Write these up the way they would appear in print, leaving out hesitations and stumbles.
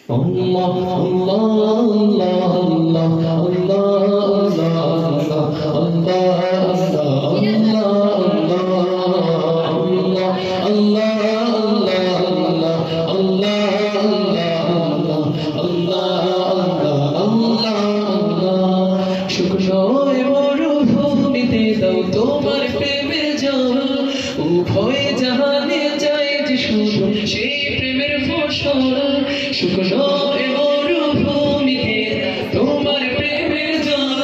Allah Allah Allah Allah তোমার প্রেমের জল উভয় জাহানে যায় যে শুধু সেই প্রেমের ফসল শুকনো মরুভূমিতে তোমার প্রেমের জল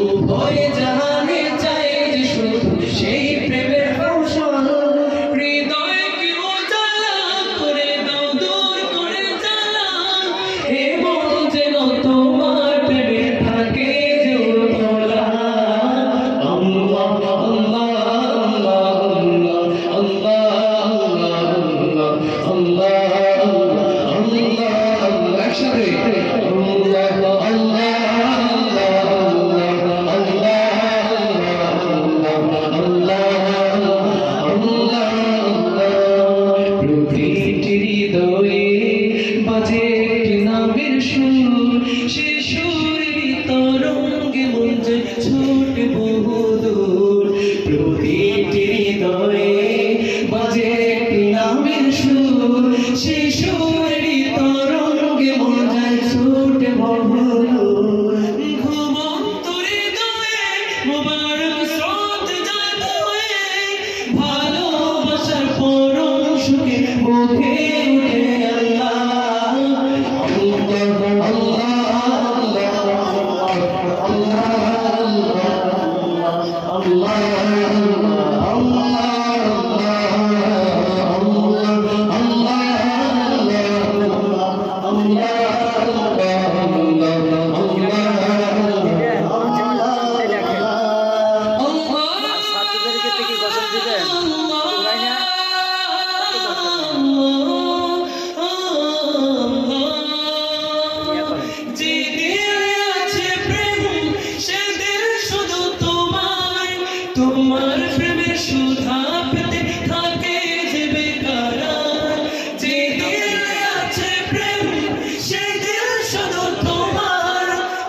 উভয় জাহানে যায় যে শুধু সেই প্রেমের ফসল হৃদয়কে উজালা করে দাও দূর করে জ্বালা এবং যেন তোমার প্রেমে থাকে যে উতলা ছোট বহুদূর প্রতিটি হৃদয়ে বাজে নামের সুর সেই সুরেরই তরঙ্গে মন যায় ছোট বহুদূর ঘুমন্ত হৃদয়ে মুবারক স্রোত যায় বয়ে ভালোবাসার পরম সুখে মুখে উঠে তোমার প্রেমের সুধা পেতে থাকে যে বেকারার যে দিলে আছে প্রেম সে দিল শুধু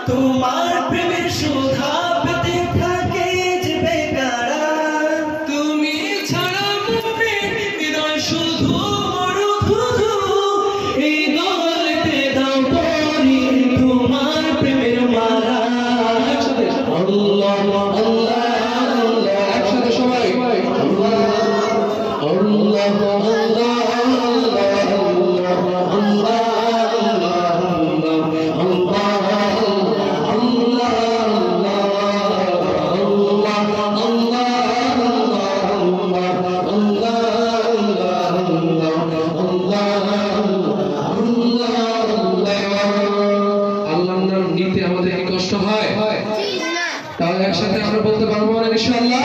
তোমার প্রেমের সুধা পেতে থাকে যে বেকারার তুমি ছাড়া মুমিন হৃদয় শুধু মরুধু এই গলতে দাও পরি তোমার প্রেমের মালা আল্লাহ আল্লাহ নিতে আমাদের কি কষ্ট হয়? তাহলে একসাথে আমরা বলতে পারবো না ইনশাআল্লাহ।